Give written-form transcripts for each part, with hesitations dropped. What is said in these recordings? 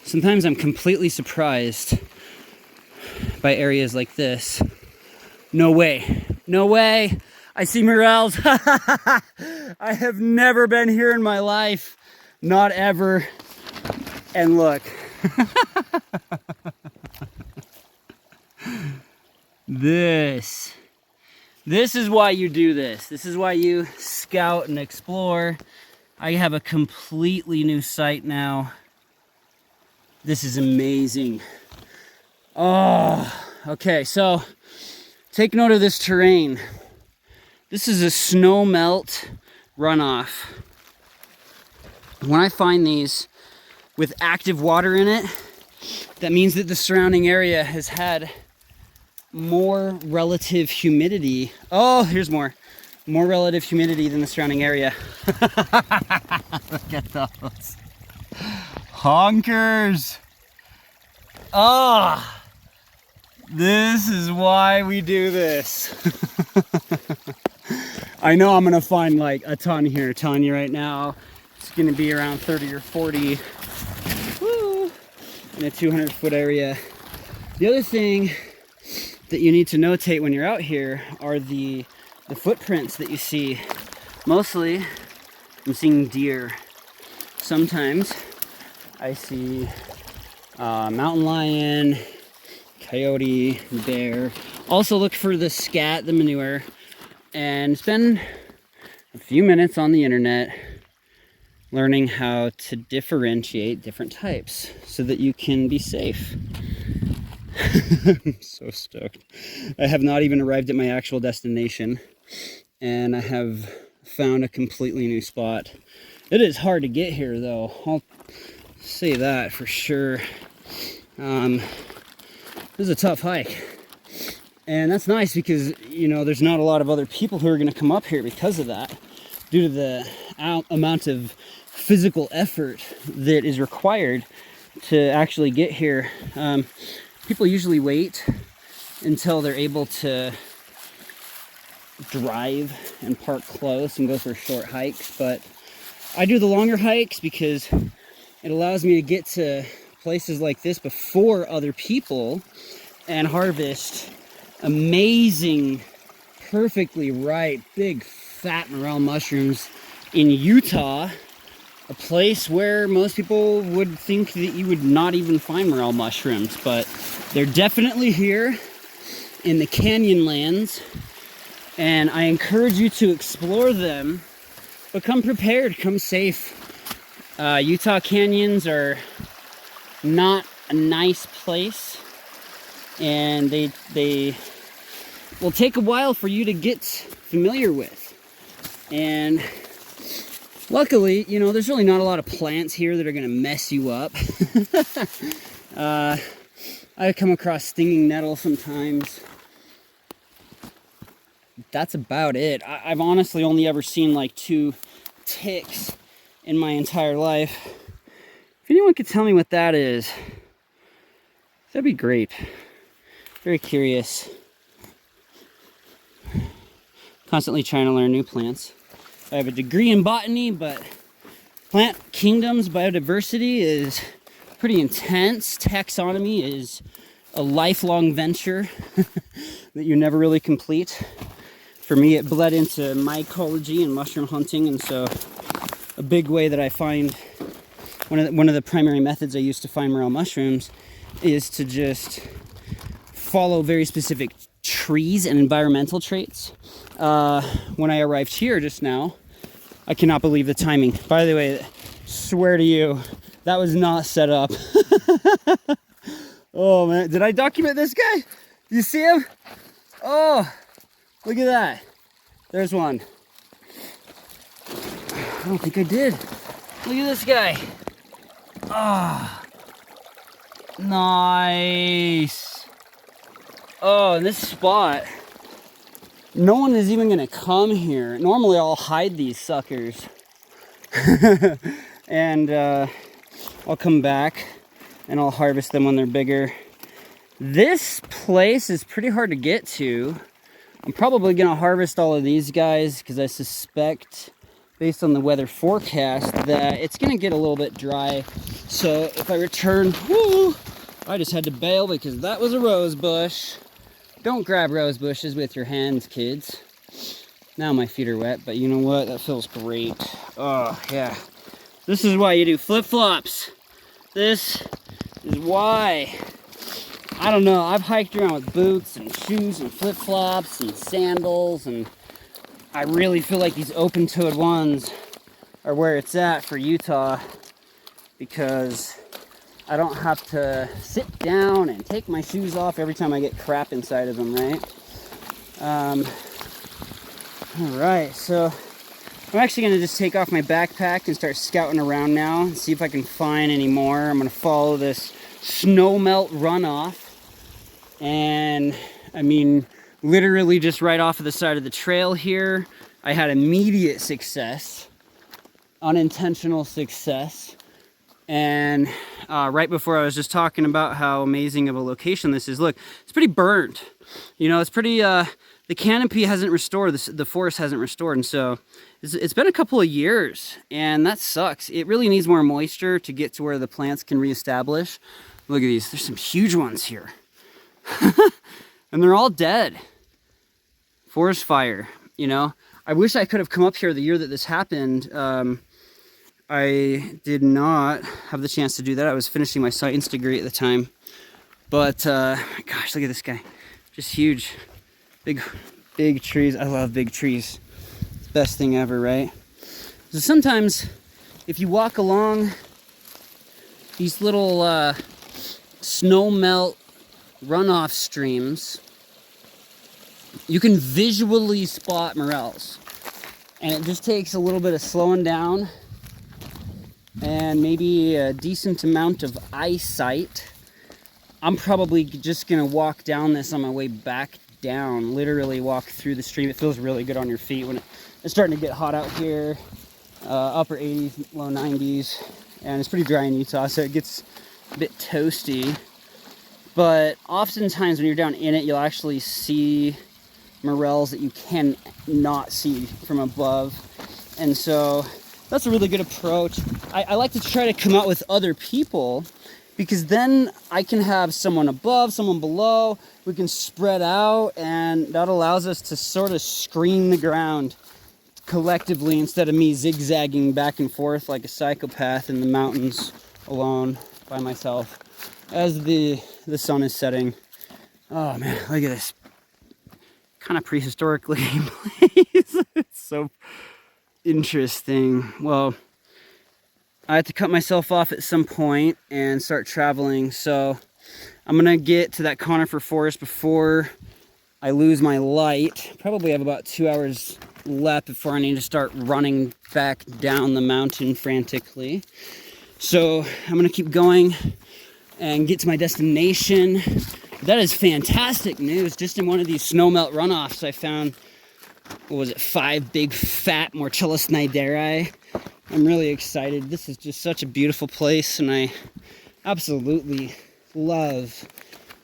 sometimes I'm completely surprised by areas like this. No way, no way. I see morels. I have never been here in my life, not ever. And look. This is why you do this. This is why you scout and explore. I have a completely new site now. This is amazing. Oh, okay, so take note of this terrain. This is a snow melt runoff. When I find these with active water in it, that means that the surrounding area has had more relative humidity. Oh, here's more relative humidity than the surrounding area. Look at those honkers. Oh, this is why we do this. I know I'm gonna find like a ton here. Telling you right now, it's gonna be around 30 or 40 in a 200-foot area. The other thing that you need to notate when you're out here are the footprints that you see. Mostly, I'm seeing deer. Sometimes I see mountain lion, coyote, bear. Also look for the scat, the manure, and spend a few minutes on the internet learning how to differentiate different types so that you can be safe. I'm so stoked. I have not even arrived at my actual destination, and I have found a completely new spot. It is hard to get here though, I'll say that for sure. This is a tough hike, and that's nice because, you know, there's not a lot of other people who are going to come up here because of that, due to the amount of physical effort that is required to actually get here. People usually wait until they're able to drive and park close and go for short hikes, but I do the longer hikes because it allows me to get to places like this before other people and harvest amazing, perfectly ripe, big, fat morel mushrooms in Utah, a place where most people would think that you would not even find morel mushrooms, but they're definitely here in the Canyonlands, and I encourage you to explore them, but come prepared, come safe. Utah canyons are not a nice place, and they will take a while for you to get familiar with. And luckily, you know, there's really not a lot of plants here that are going to mess you up. I come across stinging nettle sometimes. That's about it. I've honestly only ever seen like 2 ticks in my entire life. If anyone could tell me what that is, that'd be great. Very curious. Constantly trying to learn new plants. I have a degree in botany, but plant kingdoms, biodiversity is pretty intense. Taxonomy is a lifelong venture that you never really complete. For me, it bled into mycology and mushroom hunting, and so a big way that I find, one of the primary methods I use to find morel mushrooms is to just follow very specific trees and environmental traits. When I arrived here just now, I cannot believe the timing. By the way, swear to you, that was not set up. Oh man, did I document this guy? You see him? Oh, look at that. There's one. I don't think I did. Look at this guy. Ah, oh, nice. Oh, and this spot, no one is even gonna come here. Normally I'll hide these suckers. And I'll come back and I'll harvest them when they're bigger. This place is pretty hard to get to. I'm probably gonna harvest all of these guys because I suspect, based on the weather forecast, that it's gonna get a little bit dry So if I return, whoo, I just had to bail because that was a rose bush. Don't grab rose bushes with your hands, kids. Now my feet are wet, but you know what? That feels great. Oh, yeah. This is why you do flip-flops. This is why. I don't know. I've hiked around with boots and shoes and flip-flops and sandals, and I really feel like these open-toed ones are where it's at for Utah, because I don't have to sit down and take my shoes off every time I get crap inside of them, right? All right, so I'm actually gonna just take off my backpack and start scouting around now and see if I can find any more. I'm gonna follow this snow melt runoff. And I mean, literally just right off of the side of the trail here, I had immediate success, unintentional success. And right before I was just talking about how amazing of a location this is. Look, it's pretty burnt. You know, it's pretty, the canopy hasn't restored, the forest hasn't restored. And so it's been a couple of years, and that sucks. It really needs more moisture to get to where the plants can reestablish. Look at these, there's some huge ones here. And they're all dead. Forest fire, you know. I wish I could have come up here the year that this happened. I did not have the chance to do that. I was finishing my science degree at the time. But, gosh, look at this guy. Just huge, big trees. I love big trees. It's the best thing ever, right? So sometimes, if you walk along these little snow melt runoff streams, you can visually spot morels. And it just takes a little bit of slowing down and maybe a decent amount of eyesight. I'm probably just gonna walk down this on my way back down, literally walk through the stream. It feels really good on your feet when it's starting to get hot out here, upper 80s, low 90s, and it's pretty dry in Utah, so it gets a bit toasty. But oftentimes when you're down in it, you'll actually see morels that you can not see from above. And so that's a really good approach. I like to try to come out with other people, because then I can have someone above, someone below. We can spread out, and that allows us to sort of screen the ground collectively instead of me zigzagging back and forth like a psychopath in the mountains alone by myself as the sun is setting. Oh man, look at this. Kind of prehistoric looking place. It's so interesting. Well, I had to cut myself off at some point and start traveling, so I'm gonna get to that conifer forest before I lose my light. Probably have about 2 hours left before I need to start running back down the mountain frantically. So I'm gonna keep going and get to my destination. That is fantastic news. Just in one of these snowmelt runoffs, I found, what was it, 5 big fat Morchella snyderi. I'm really excited. This is just such a beautiful place, and I absolutely love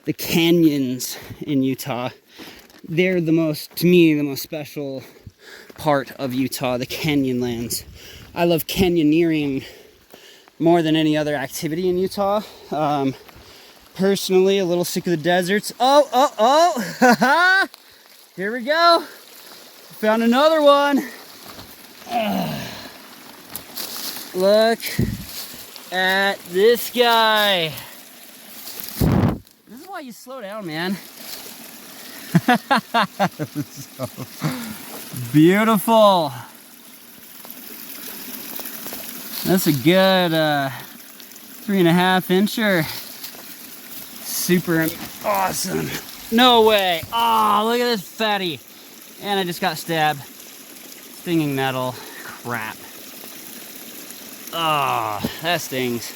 the canyons in Utah. They're the most, to me, the most special part of Utah, the Canyonlands. I love canyoneering more than any other activity in Utah. Personally, a little sick of the deserts. Oh, here we go. Found another one. Look at this guy. This is why you slow down, man. So beautiful. That's a good 3.5 incher. Super awesome. No way. Oh, look at this fatty. And I just got stabbed. Stinging nettle. Crap. Oh, that stings.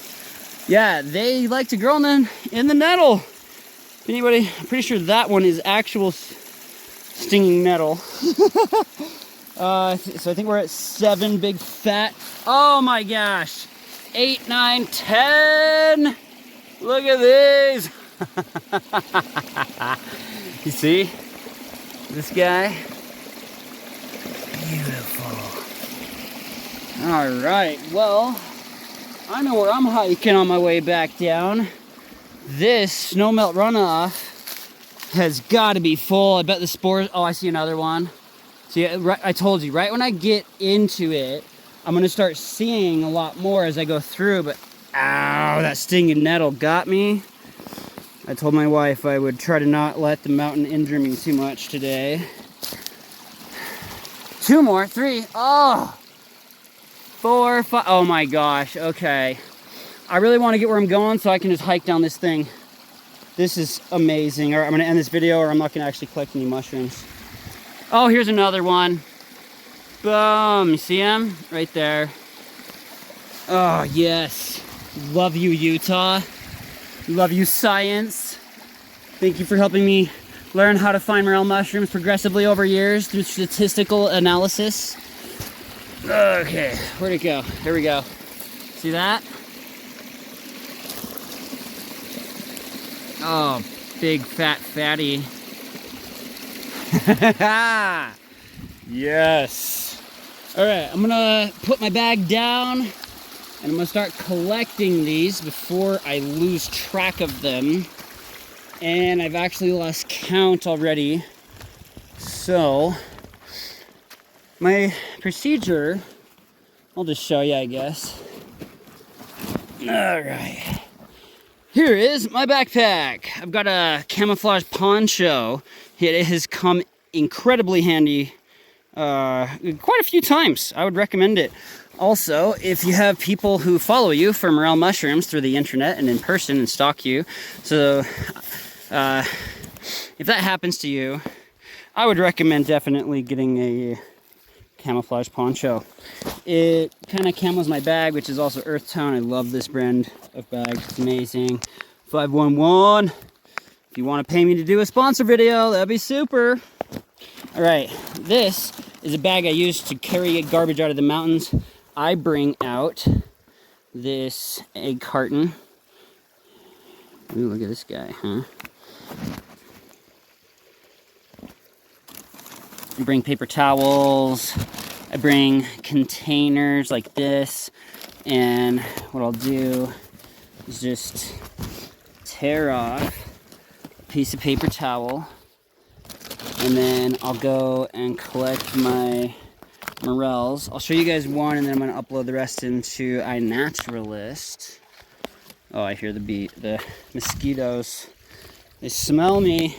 Yeah, they like to grow in the nettle. Anybody, I'm pretty sure that one is actual stinging nettle. So I think we're at 7 big fat. Oh my gosh. 8, 9, 10. Look at these. You see this guy? Beautiful. All right, well, I know where I'm hiking on my way back down. This snowmelt runoff has got to be full. I bet the spores, oh, I see another one. See, right, I told you, right when I get into it, I'm gonna start seeing a lot more as I go through, but ow, that stinging nettle got me. I told my wife I would try to not let the mountain injure me too much today. 2 more, 3, oh, 4, 5, oh my gosh, okay. I really want to get where I'm going so I can just hike down this thing. This is amazing. All right, I'm gonna end this video or I'm not gonna actually collect any mushrooms. Oh, here's another one. Boom, you see him? Right there. Oh, yes. Love you, Utah. Love you, science. Thank you for helping me learn how to find morel mushrooms progressively over years through statistical analysis. Okay, where'd it go? Here we go. See that? Oh, big fat fatty. Yes. All right, I'm gonna put my bag down and I'm gonna start collecting these before I lose track of them. And I've actually lost count already. So my procedure, I'll just show you, I guess. All right. Here is my backpack. I've got a camouflage poncho. It has come incredibly handy quite a few times. I would recommend it. Also, if you have people who follow you for morel mushrooms through the internet and in person and stalk you, so if that happens to you, I would recommend definitely getting a camouflage poncho. It kind of camos my bag, which is also earth tone. I love this brand of bag. It's amazing. 511. If you want to pay me to do a sponsor video, that'd be super. All right, this is a bag I use to carry garbage out of the mountains. I bring out this egg carton. Ooh, look at this guy, huh? I bring paper towels. I bring containers like this. And what I'll do is just tear off a piece of paper towel. And then I'll go and collect my morels. I'll show you guys one and then I'm gonna upload the rest into iNaturalist. Oh, I hear the mosquitoes. They smell me.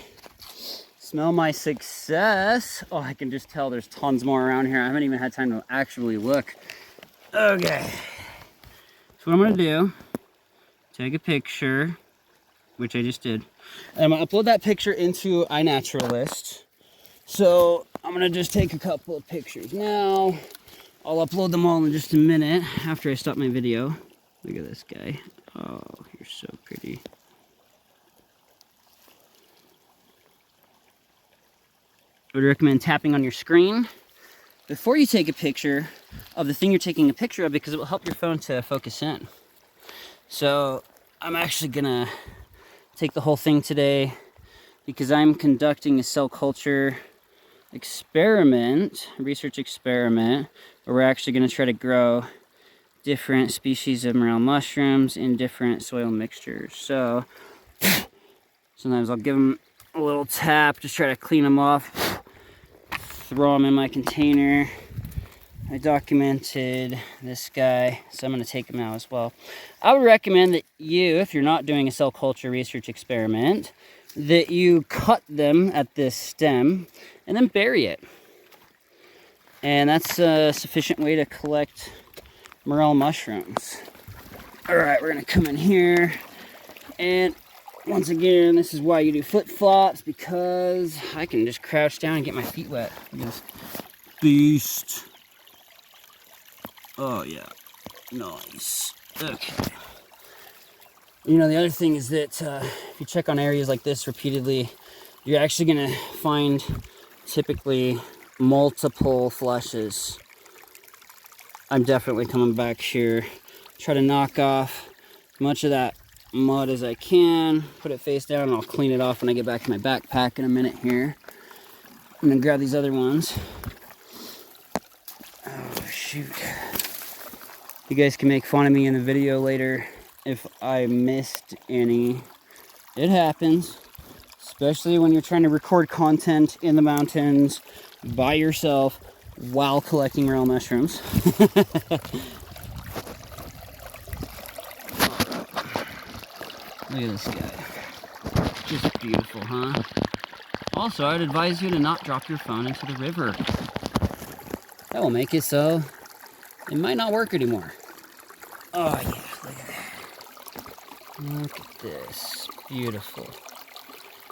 Smell my success. Oh, I can just tell there's tons more around here. I haven't even had time to actually look. Okay. So what I'm gonna do, take a picture, which I just did. And I'm gonna upload that picture into iNaturalist. So I'm gonna just take a couple of pictures now. I'll upload them all in just a minute after I stop my video. Look at this guy. Oh, you're so pretty. I would recommend tapping on your screen before you take a picture of the thing you're taking a picture of because it will help your phone to focus in. So I'm actually gonna take the whole thing today because I'm conducting a cell culture experiment, research experiment, where we're actually gonna try to grow different species of morel mushrooms in different soil mixtures. So sometimes I'll give them a little tap, just try to clean them off, throw them in my container. I documented this guy, so I'm going to take him out as well. I would recommend that you, if you're not doing a cell culture research experiment, that you cut them at this stem and then bury it. And that's a sufficient way to collect morel mushrooms. All right, we're going to come in here and once again, this is why you do flip-flops, because I can just crouch down and get my feet wet. Look at this beast. Oh, yeah. Nice. Okay. You know, the other thing is that if you check on areas like this repeatedly, you're actually going to find typically multiple flushes. I'm definitely coming back here. Try to knock off as much of that mud as I can, put it face down, and I'll clean it off when I get back to my backpack in a minute here. I'm gonna grab these other ones. Oh shoot. You guys can make fun of me in the video later if I missed any. It happens, especially when you're trying to record content in the mountains by yourself while collecting morel mushrooms. Look at this guy. Just beautiful, huh? Also, I'd advise you to not drop your phone into the river. That will make it so it might not work anymore. Oh yeah, look at that. Look at this. Beautiful.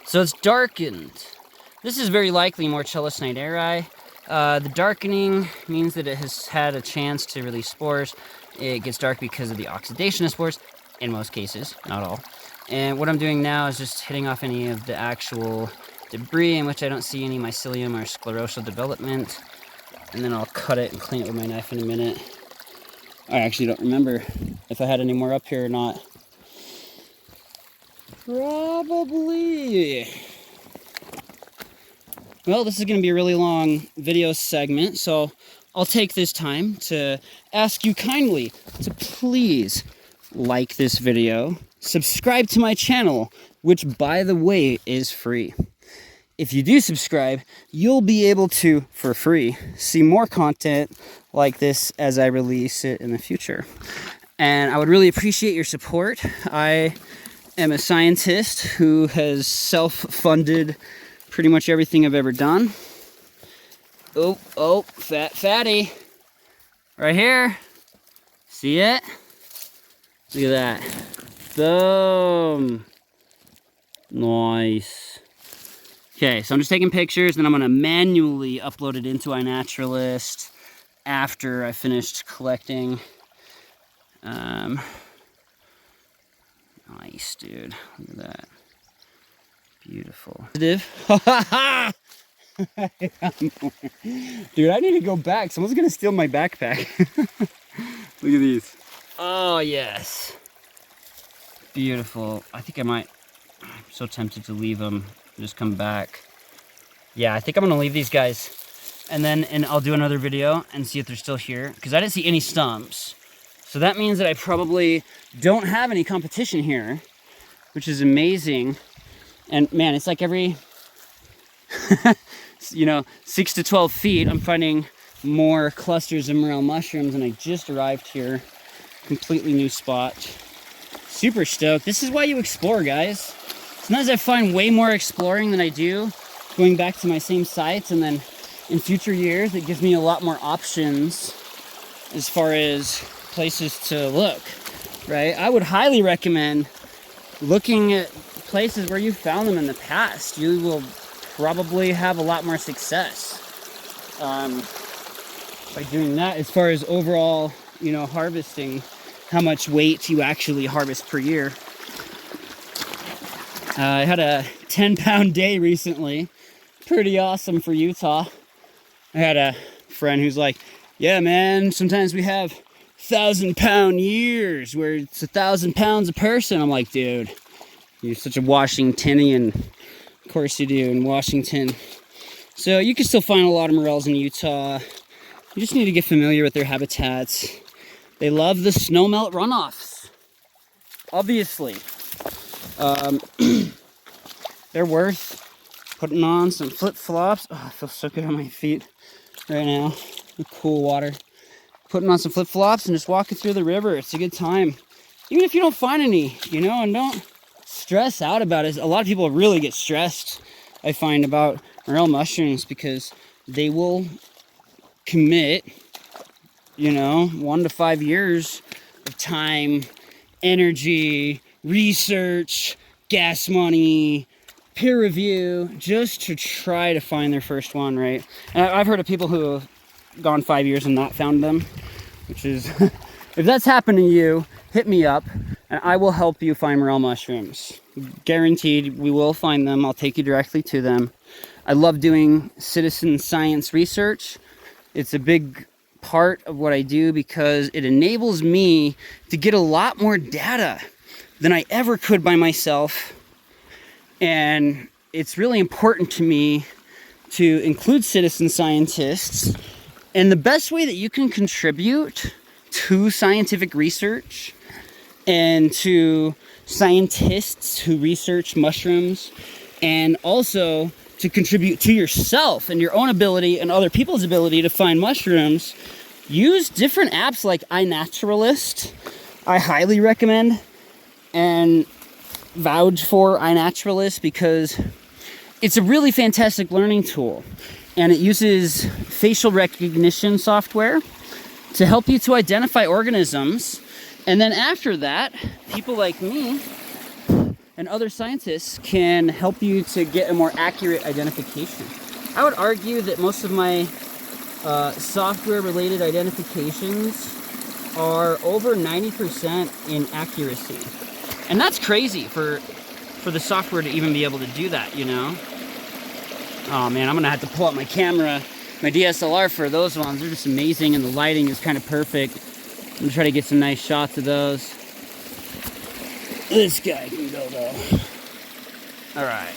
So it's darkened. This is very likely Morchella schneideri. The darkening means that it has had a chance to release spores. It gets dark because of the oxidation of spores, in most cases, not all. And what I'm doing now is just hitting off any of the actual debris in which I don't see any mycelium or sclerotial development. And then I'll cut it and clean it with my knife in a minute. I actually don't remember if I had any more up here or not. Probably. Well, this is going to be a really long video segment, so I'll take this time to ask you kindly to please like this video, subscribe to my channel, which, by the way, is free. If you do subscribe, you'll be able to, for free, see more content like this as I release it in the future. And I would really appreciate your support. I am a scientist who has self-funded pretty much everything I've ever done. Oh, fatty. Right here. See it? Look at that. Boom. Nice. Okay, so I'm just taking pictures, and I'm gonna manually upload it into iNaturalist after I finished collecting. Nice, dude. Look at that. Beautiful. Dude, I need to go back. Someone's gonna steal my backpack. Look at these. Oh, yes. Beautiful. I think I might. I'm so tempted to leave them. Just come back. Yeah, I think I'm gonna leave these guys, and I'll do another video and see if they're still here, because I didn't see any stumps. So that means that I probably don't have any competition here, which is amazing. And man, it's like every 6 to 12 feet, I'm finding more clusters of morel mushrooms, and I just arrived here. Completely new spot. Super stoked. This is why you explore, guys. Sometimes I find way more exploring than I do going back to my same sites, and then in future years it gives me a lot more options as far as places to look, right? I would highly recommend looking at places where you found them in the past. You will probably have a lot more success by doing that. As far as overall, harvesting, how much weight you actually harvest per year. I had a 10-pound day recently. Pretty awesome for Utah. I had a friend who's like, yeah, man, sometimes we have 1,000-pound years where it's 1,000 pounds a person. I'm like, dude, you're such a Washingtonian. Of course you do, in Washington. So you can still find a lot of morels in Utah. You just need to get familiar with their habitats. They love the snowmelt runoffs, obviously. They're worth putting on some flip-flops. Oh, I feel so good on my feet right now. The cool water. Putting on some flip-flops and just walking through the river. It's a good time. Even if you don't find any, and don't stress out about it. A lot of people really get stressed, I find, about morel mushrooms, because they will commit, 1 to 5 years of time, energy, research, gas money, peer review, just to try to find their first one, right? And I've heard of people who have gone 5 years and not found them, which is, if that's happened to you, hit me up and I will help you find morel mushrooms. Guaranteed, we will find them. I'll take you directly to them. I love doing citizen science research. It's a big part of what I do because it enables me to get a lot more data than I ever could by myself. And it's really important to me to include citizen scientists. And the best way that you can contribute to scientific research and to scientists who research mushrooms, and also to contribute to yourself and your own ability and other people's ability to find mushrooms, use different apps like iNaturalist. I highly recommend and vouch for iNaturalist because it's a really fantastic learning tool, and it uses facial recognition software to help you to identify organisms. And then after that, people like me and other scientists can help you to get a more accurate identification. I would argue that most of my software-related identifications are over 90% in accuracy. And that's crazy for the software to even be able to do that, you know? Oh man, I'm gonna have to pull out my camera, my DSLR for those ones. They're just amazing, and the lighting is kind of perfect. I'm gonna try to get some nice shots of those. This guy can go though. Alright,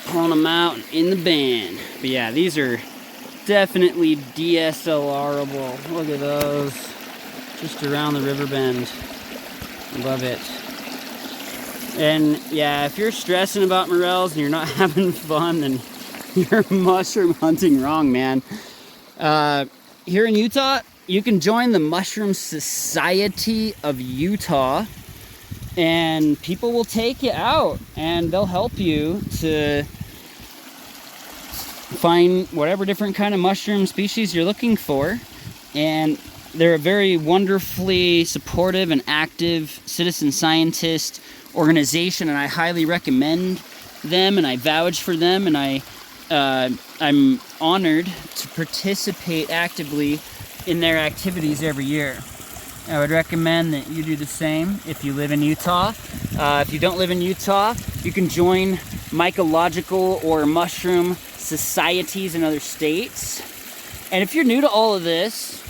pulling them out in the band. But yeah, these are definitely DSLRable. Look at those. Just around the river bend. Love it. And yeah, if you're stressing about morels and you're not having fun, then you're mushroom hunting wrong, man. Here in Utah, you can join the Mushroom Society of Utah, and people will take you out and they'll help you to find whatever different kind of mushroom species you're looking for. And they're a very wonderfully supportive and active citizen scientist organization, and I highly recommend them, and I vouch for them, and I'm honored to participate actively in their activities every year. I would recommend that you do the same if you live in Utah. If you don't live in Utah, you can join mycological or mushroom societies in other states. And if you're new to all of this,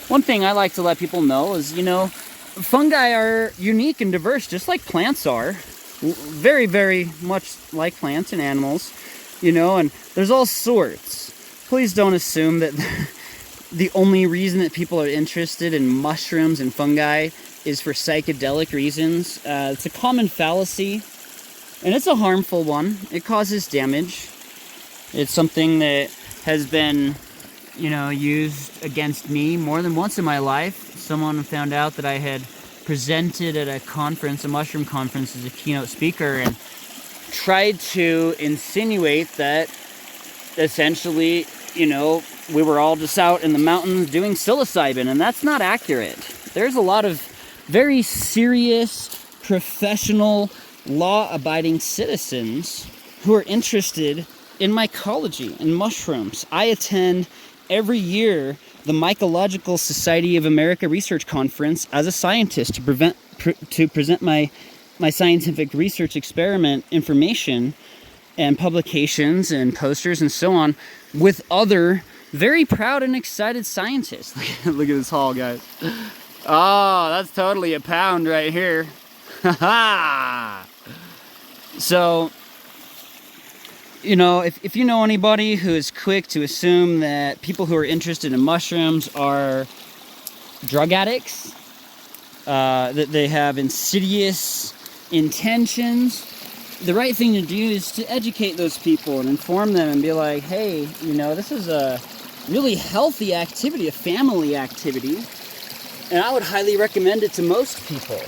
one thing I like to let people know is, you know, fungi are unique and diverse, just like plants are. Very, very much like plants and animals, you know, and there's all sorts. Please don't assume that the only reason that people are interested in mushrooms and fungi is for psychedelic reasons. It's a common fallacy, and it's a harmful one. It causes damage. It's something that has been, you know, used against me more than once in my life. Someone found out that I had presented at a conference, a mushroom conference, as a keynote speaker, and tried to insinuate that essentially, you know, we were all just out in the mountains doing psilocybin, and that's not accurate. There's a lot of very serious, professional, law-abiding citizens who are interested in mycology and mushrooms. I attend every year the Mycological Society of America Research Conference as a scientist to present my scientific research experiment information and publications and posters and so on with other very proud and excited scientists. Look at this haul, guys. Oh, that's totally a pound right here. So, you know, if you know anybody who is quick to assume that people who are interested in mushrooms are drug addicts, that they have insidious intentions, the right thing to do is to educate those people and inform them and be like, hey, you know, this is a really healthy activity, a family activity, and I would highly recommend it to most people.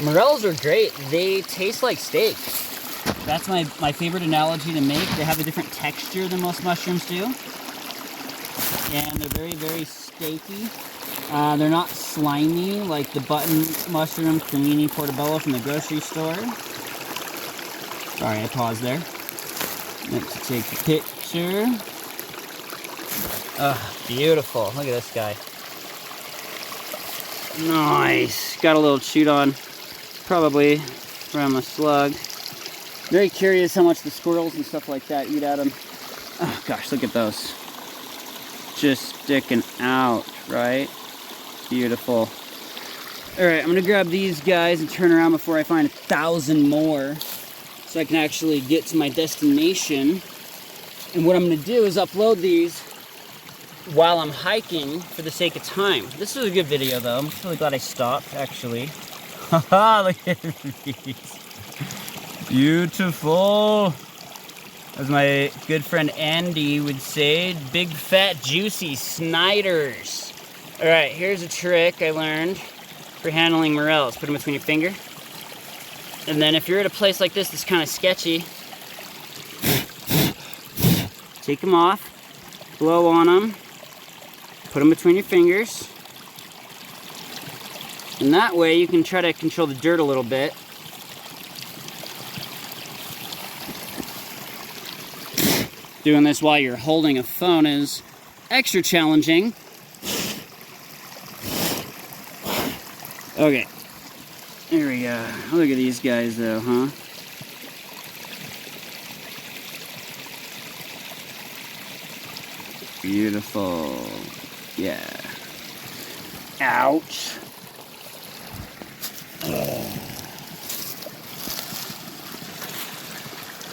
Morels are great. They taste like steak. That's my favorite analogy to make. They have a different texture than most mushrooms do, and they're very, very steaky. They're not slimy like the button mushroom cremini portobello from the grocery store. Sorry, I paused there. Meant to take a picture. Beautiful. Look at this guy. Nice. Got a little chewed on, probably from a slug. Very curious how much the squirrels and stuff like that eat at them. Oh gosh, look at those. Just sticking out, right? Beautiful. Alright, I'm gonna grab these guys and turn around before I find 1,000 more, so I can actually get to my destination. And what I'm gonna do is upload these while I'm hiking for the sake of time. This was a good video though. I'm really glad I stopped actually. Haha, look at these. Beautiful. As my good friend Andy would say, big fat juicy Snyders. All right, here's a trick I learned for handling morels. Put them between your finger. And then if you're at a place like this that's kind of sketchy, take them off, blow on them, put them between your fingers. And that way you can try to control the dirt a little bit. Doing this while you're holding a phone is extra challenging. Okay, here we go. Look at these guys though, huh? Beautiful. Yeah. Ouch.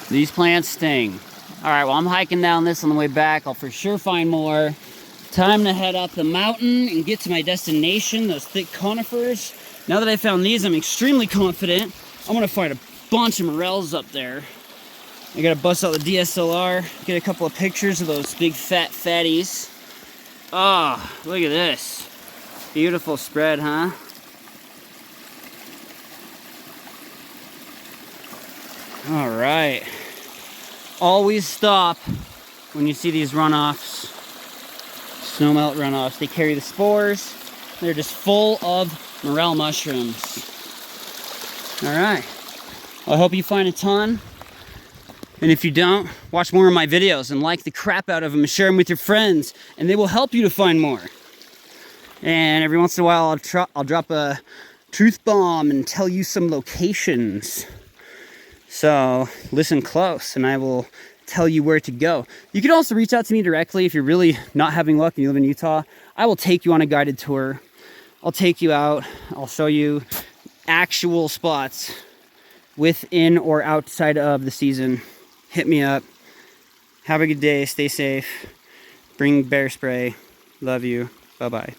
These plants sting. All right, well, I'm hiking down this on the way back. I'll for sure find more. Time to head up the mountain and get to my destination, those thick conifers. Now that I found these, I'm extremely confident I'm gonna find a bunch of morels up there. I gotta bust out the DSLR, get a couple of pictures of those big fat fatties. Oh, look at this. Beautiful spread, huh? All right. Always stop when you see these runoffs, snowmelt runoffs. They carry the spores. They're just full of morel mushrooms. All right. I hope you find a ton. And if you don't, watch more of my videos and like the crap out of them and share them with your friends, and they will help you to find more. And every once in a while, I'll drop a truth bomb and tell you some locations. So listen close and I will tell you where to go. You can also reach out to me directly if you're really not having luck and you live in Utah. I will take you on a guided tour. I'll take you out. I'll show you actual spots within or outside of the season. Hit me up. Have a good day. Stay safe. Bring bear spray. Love you. Bye-bye.